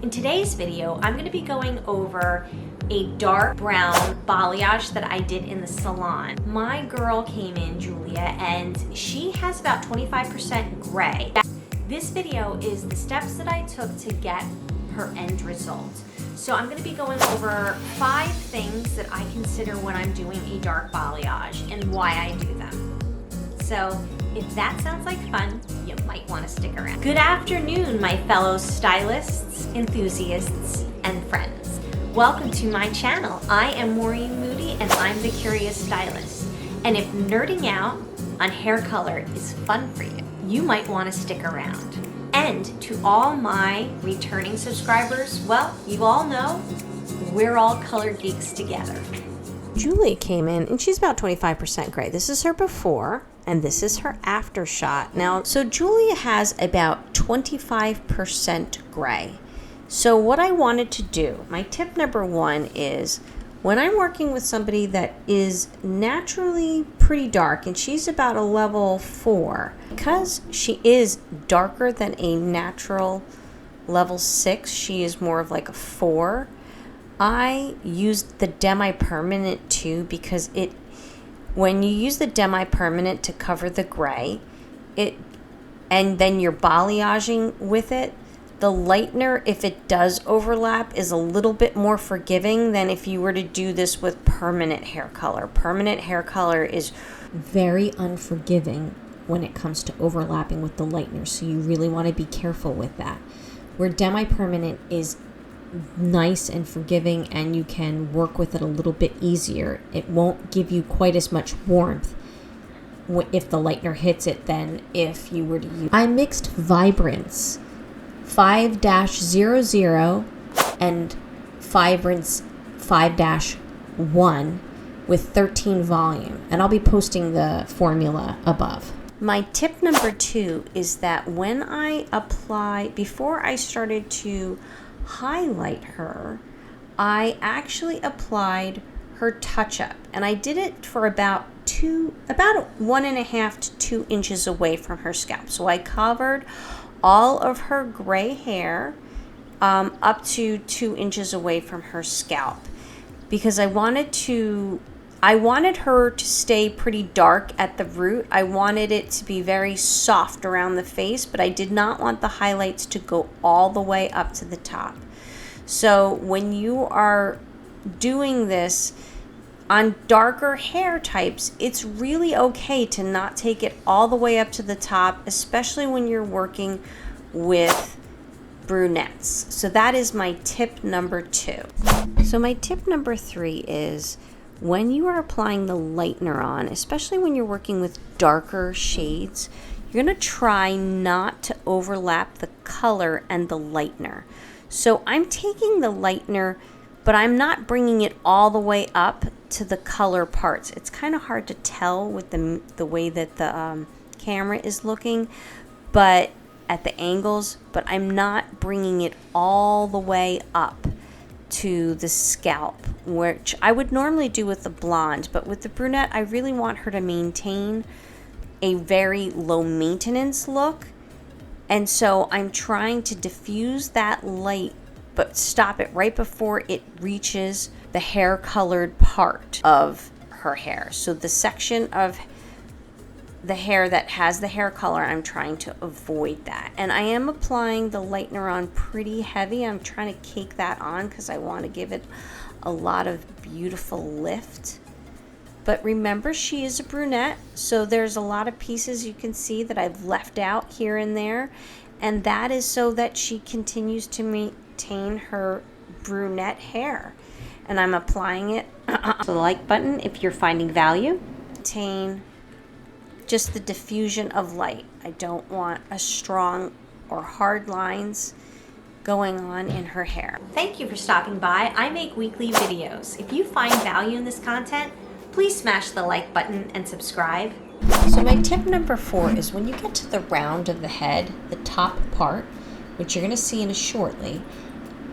In today's video, I'm going to be going over a dark brown balayage that I did in the salon. My girl came in, Julia, and she has about 25% gray. This video is the steps that I took to get her end result. So I'm going to be going over 5 things that I consider when I'm doing a dark balayage and why I do them. So if that sounds like fun, you might want to stick around. Good afternoon, my fellow stylists, enthusiasts, and friends. Welcome to my channel. I am Maureen Moody and I'm the Curious Stylist. And if nerding out on hair color is fun for you, you might want to stick around. And to all my returning subscribers, well, you all know we're all color geeks together. Julia came in and she's about 25% gray. This is her before and this is her after shot. Now, so Julia has about 25% gray. So what I wanted to do, my tip number 1 is when I'm working with somebody that is naturally pretty dark, and she's about a level 4, because she is darker than a natural level 6, she is more of like a 4. I used the Demi-Permanent too, because when you use the Demi-Permanent to cover the gray, and then you're balayaging with it, the lightener, if it does overlap, is a little bit more forgiving than if you were to do this with permanent hair color. Permanent hair color is very unforgiving when it comes to overlapping with the lightener, so you really want to be careful with that. Where Demi-Permanent is nice and forgiving and you can work with it a little bit easier, it won't give you quite as much warmth if the lightener hits it than if you were to use. I mixed Vibrance 5-00 and Vibrance 5-1 with 13 volume, and I'll be posting the formula above. My tip number 2 is that when I apply, before I started to highlight her, I actually applied her touch-up, and I did it for about 1.5 to 2 inches away from her scalp. So I covered all of her gray hair up to 2 inches away from her scalp, because I wanted her to stay pretty dark at the root. I wanted it to be very soft around the face, but I did not want the highlights to go all the way up to the top. So when you are doing this on darker hair types, it's really okay to not take it all the way up to the top, especially when you're working with brunettes. So that is my tip number 2. So my tip number 3 is when you are applying the lightener on, especially when you're working with darker shades, you're going to try not to overlap the color and the lightener. So I'm taking the lightener, but I'm not bringing it all the way up to the color parts. It's kind of hard to tell with the way that the camera is looking, but at the angles, but I'm not bringing it all the way up to the scalp, which I would normally do with the blonde, but with the brunette, I really want her to maintain a very low maintenance look. And so I'm trying to diffuse that light, but stop it right before it reaches the hair colored part of her hair. So the section of the hair that has the hair color, I'm trying to avoid that. And I am applying the lightener on pretty heavy. I'm trying to cake that on because I want to give it a lot of beautiful lift. But remember, she is a brunette, so there's a lot of pieces you can see that I've left out here and there, and that is so that she continues to maintain her brunette hair. And I'm applying it to the like button if you're finding value. Maintain just the diffusion of light. I don't want a strong or hard lines going on in her hair. Thank you for stopping by. I make weekly videos. If you find value in this content, please smash the like button and subscribe. So my tip number 4 is when you get to the round of the head, the top part, which you're going to see in a shortly,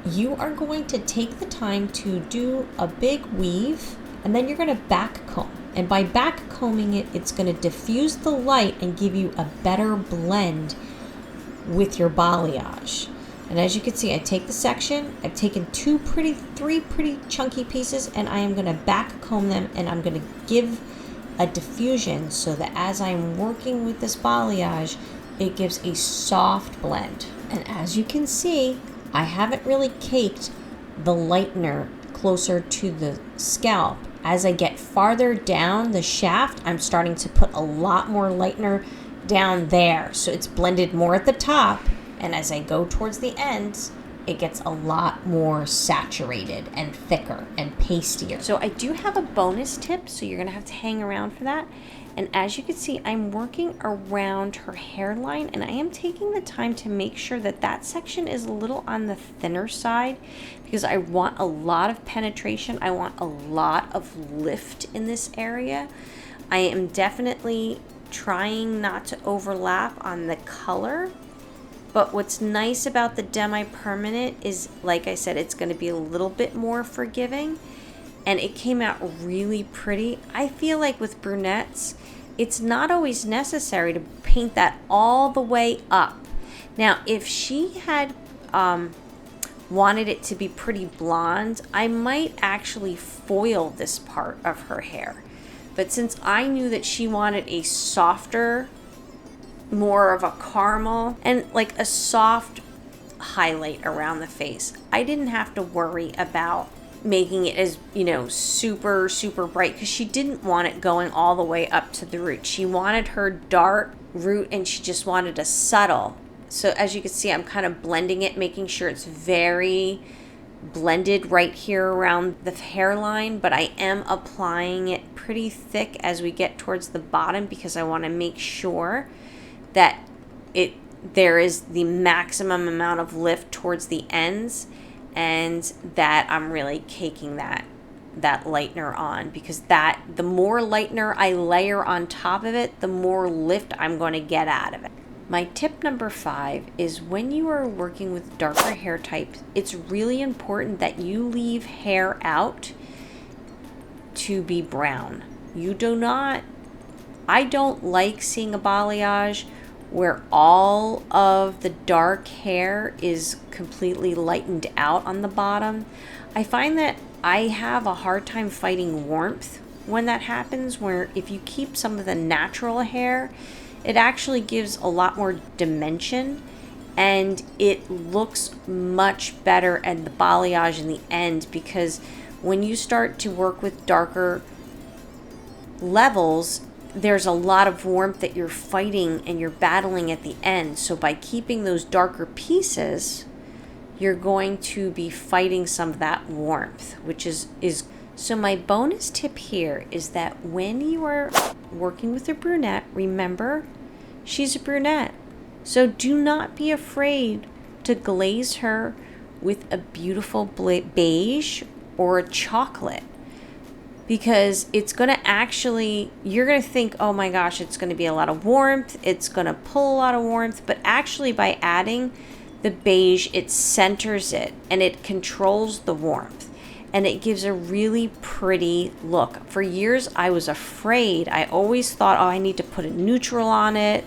you are going to take the time to do a big weave, and then you're going to back comb. And by back combing it, it's going to diffuse the light and give you a better blend with your balayage. And as you can see, I take the section, I've taken three pretty chunky pieces, and I am gonna back comb them, and I'm gonna give a diffusion so that as I'm working with this balayage, it gives a soft blend. And as you can see, I haven't really caked the lightener closer to the scalp. As I get farther down the shaft, I'm starting to put a lot more lightener down there. So it's blended more at the top. And as I go towards the ends, it gets a lot more saturated and thicker and pastier. So I do have a bonus tip, so you're gonna have to hang around for that. And as you can see, I'm working around her hairline, and I am taking the time to make sure that that section is a little on the thinner side, because I want a lot of penetration. I want a lot of lift in this area. I am definitely trying not to overlap on the color. But what's nice about the Demi-Permanent is, like I said, it's going to be a little bit more forgiving, and it came out really pretty. I feel like with brunettes, it's not always necessary to paint that all the way up. Now, if she had wanted it to be pretty blonde, I might actually foil this part of her hair. But since I knew that she wanted a softer, more of a caramel and like a soft highlight around the face, I didn't have to worry about making it as, you know, super bright, because she didn't want it going all the way up to the root. She wanted her dark root, and she just wanted a subtle. So as you can see, I'm kind of blending it, making sure it's very blended right here around the hairline, but I am applying it pretty thick as we get towards the bottom, because I want to make sure that there is the maximum amount of lift towards the ends, and that I'm really caking that lightener on, because the more lightener I layer on top of it, the more lift I'm going to get out of it. My tip number 5 is, when you are working with darker hair types, it's really important that you leave hair out to be brown. I don't like seeing a balayage where all of the dark hair is completely lightened out on the bottom. I find that I have a hard time fighting warmth when that happens, where if you keep some of the natural hair, it actually gives a lot more dimension, and it looks much better at the balayage in the end, because when you start to work with darker levels, there's a lot of warmth that you're fighting and you're battling at the end. So by keeping those darker pieces, you're going to be fighting some of that warmth, which is so my bonus tip here is that when you are working with a brunette, remember, she's a brunette. So do not be afraid to glaze her with a beautiful beige or a chocolate, because it's going to actually, you're going to think, oh my gosh, it's going to be a lot of warmth, it's going to pull a lot of warmth, but actually by adding the beige, it centers it and it controls the warmth, and it gives a really pretty look. For years, I was afraid. I always thought, oh, I need to put a neutral on it,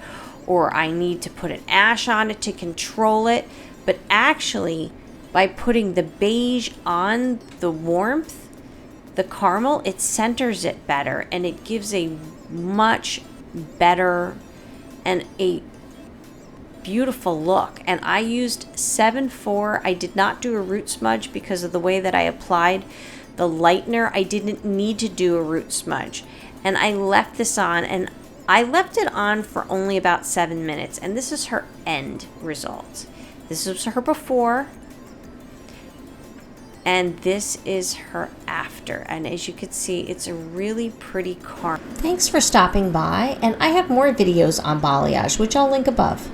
or I need to put an ash on it to control it. But actually, by putting the beige on the warmth, the caramel, it centers it better, and it gives a much better and a beautiful look. And I used 7-4. I did not do a root smudge because of the way that I applied the lightener. I didn't need to do a root smudge, and I left this on, and I left it on for only about 7 minutes. And this is her end result. This is her before, and this is her after. And as you can see, it's a really pretty caramel. Thanks for stopping by, and I have more videos on balayage, which I'll link above.